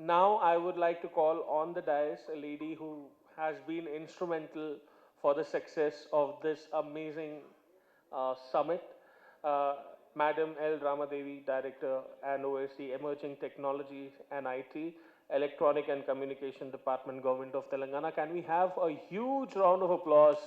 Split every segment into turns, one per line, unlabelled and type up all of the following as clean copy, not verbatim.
Now I would like to call on the dais a lady who has been instrumental for the success of this amazing summit, uh, Madam L. Ramadevi, Director and OSD Emerging Technologies and IT, Electronic and Communication Department, Government of Telangana. Can we have a huge round of applause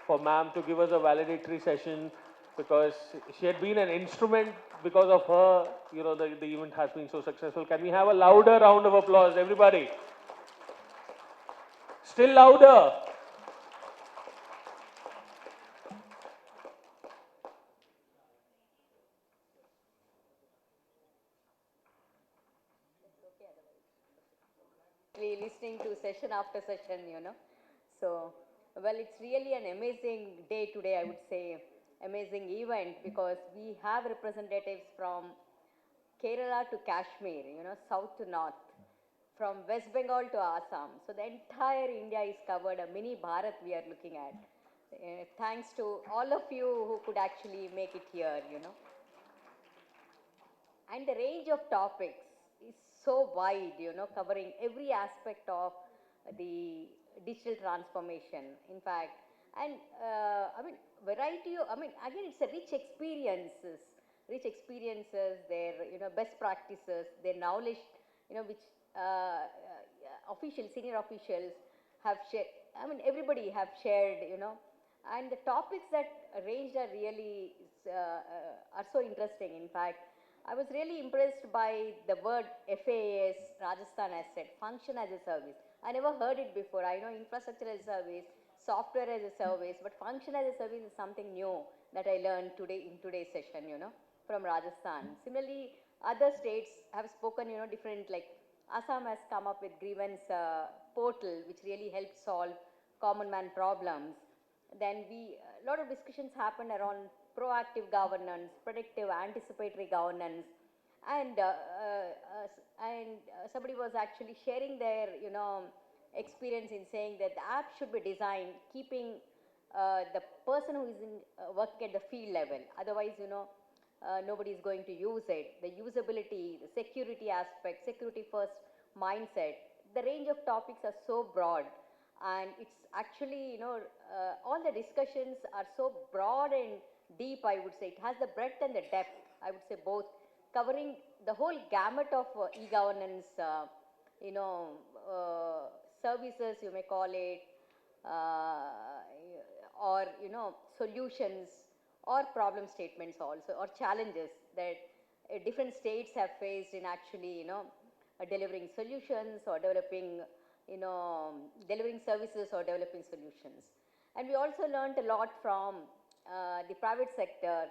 for ma'am to give us a valedictory session, because she had been an instrument. Because of her, the event has been so successful. Can we have a louder round of applause, everybody? Still louder.
Listening to session after session, So, well, it's really an amazing day today, I would say, amazing event because we have representatives from Kerala to Kashmir, south to north, from West Bengal to Assam. So the entire India is covered, a mini Bharat we are looking at. Thanks to all of you who could actually make it here. And the range of topics is so wide, covering every aspect of the digital transformation. In fact, and I mean, variety of, I mean, again, it's a rich experiences, their, best practices, their knowledge, which officials, senior officials have shared. I mean, everybody have shared, and the topics that ranged are really are so interesting. In fact, I was really impressed by the word FAAS, Rajasthan has said, function as a service. I never heard it before. I know infrastructure as a service, software as a service, but function as a service is something new that I learned today in today's session, from Rajasthan. Similarly, other states have spoken, different, like Assam has come up with grievance portal, which really helps solve common man problems. Then a lot of discussions happened around proactive governance, predictive, anticipatory governance, and somebody was actually sharing their, experience in saying that the app should be designed keeping the person who is in working at the field level. Otherwise, nobody is going to use it. The usability, the security aspect, security first mindset. The range of topics are so broad, and it's actually, all the discussions are so broad and deep, I would say. It has the breadth and the depth, I would say both, covering the whole gamut of e-governance, you know, services, you may call it, uh, or, solutions or problem statements also, or challenges that different states have faced in actually, delivering solutions or developing, delivering services or developing solutions. And we also learned a lot from the private sector,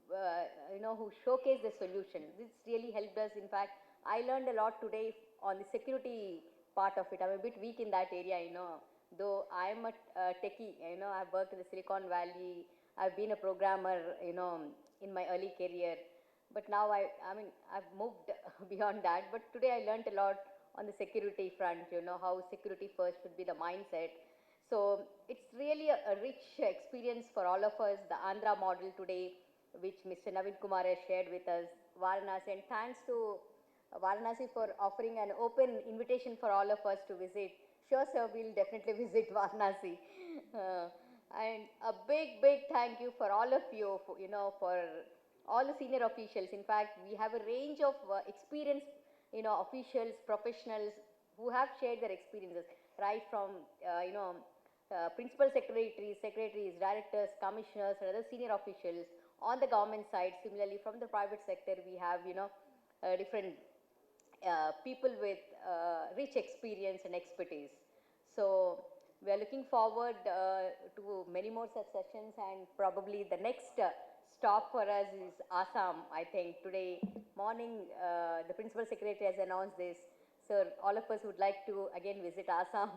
who showcase the solution. This really helped us. In fact, I learned a lot today on the security part of it. I'm a bit weak in that area, though I'm a techie, I've worked in the Silicon Valley, I've been a programmer, in my early career. But now I've moved beyond that. But today I learned a lot on the security front, how security first should be the mindset. So it's really a rich experience for all of us, the Andhra model today, which Mr. Navin Kumar has shared with us, Varanasi. And thanks to Varanasi for offering an open invitation for all of us to visit. Sure, sir, we'll definitely visit Varanasi. Uh, and a big, big thank you for all of you, for all the senior officials. In fact, we have a range of experienced, officials, professionals who have shared their experiences, right from, principal secretaries, directors, commissioners, and other senior officials on the government side. Similarly, from the private sector, we have, different people with rich experience and expertise. So we are looking forward to many more such sessions, and probably the next stop for us is Assam. I think today morning the principal secretary has announced this. So all of us would like to again visit Assam,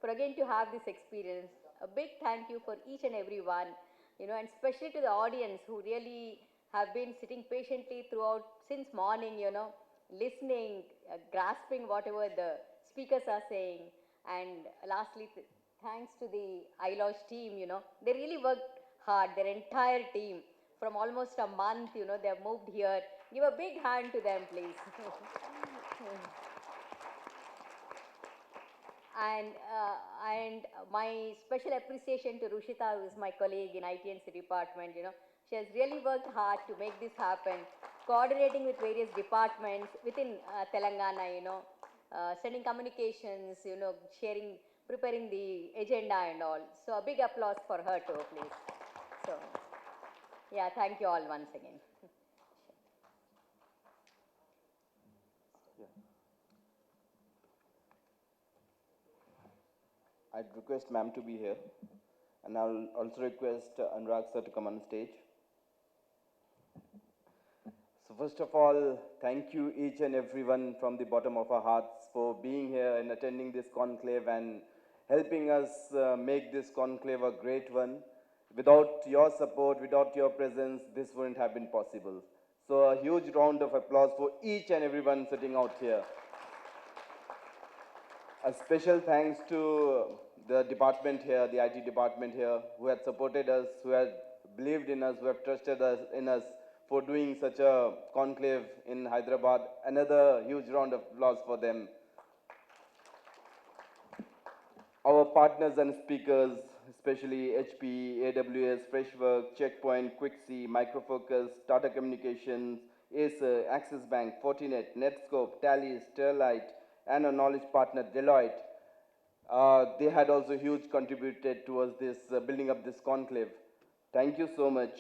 for again to have this experience. A big thank you for each and every one, and especially to the audience who really have been sitting patiently throughout since morning, listening, grasping whatever the speakers are saying. And lastly, thanks to the iLodge team, they really worked hard, their entire team, from almost a month, they have moved here. Give a big hand to them, please. And my special appreciation to Rushita, who is my colleague in IT&C department. She has really worked hard to make this happen, coordinating with various departments within Telangana. Sending communications, sharing, preparing the agenda and all. So a big applause for her too, please. So, yeah, thank you all once again.
I'd request ma'am to be here, and I'll also request Anurag sir to come on stage. So first of all, thank you each and everyone from the bottom of our hearts for being here and attending this conclave and helping us make this conclave a great one. Without your support, without your presence, this wouldn't have been possible. So a huge round of applause for each and everyone sitting out here. A special thanks to the department here, the IT department here, who had supported us, who had believed in us, who have trusted us in us for doing such a conclave in Hyderabad. Another huge round of applause for them. Our partners and speakers, especially HP, AWS, Freshwork, Checkpoint, Quixi, Microfocus, Tata Communications, Acer, Axis Bank, Fortinet, Netscope, Tally, Sterlite, and our knowledge partner Deloitte. They had also huge contributed towards this building up this conclave. Thank you so much.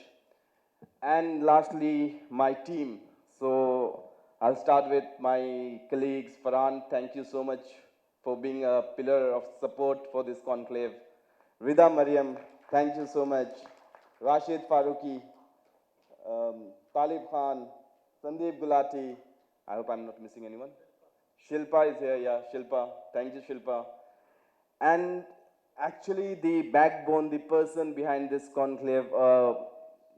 And lastly, my team. So I'll start with my colleagues. Farhan, thank you so much for being a pillar of support for this conclave. Rida Mariam, thank you so much. Rashid Faruqi, Talib Khan, Sandeep Gulati. I hope I'm not missing anyone. Shilpa is here, yeah, Shilpa. Thank you, Shilpa. And actually, the backbone, the person behind this conclave,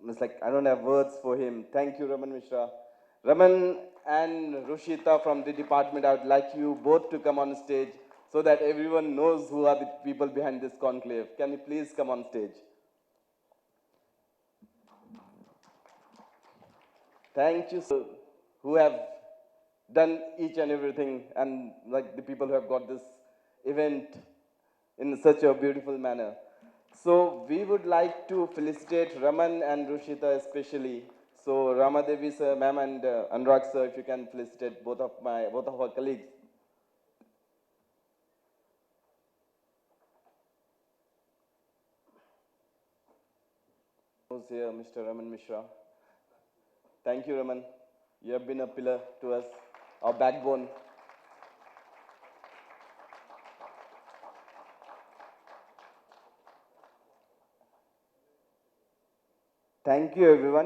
it's like I don't have words for him. Thank you, Raman Mishra. Raman and Rushita from the department, I would like you both to come on stage so that everyone knows who are the people behind this conclave. Can you please come on stage? Thank you, so who have done each and everything, and like the people who have got this event in such a beautiful manner. So we would like to felicitate Raman and Rushita especially. So Ramadevi sir, ma'am, and Anurag sir, if you can felicitate both of our colleagues. Who's here, Mr. Raman Mishra. Thank you, Raman. You have been a pillar to us, our backbone. Thank you, everyone.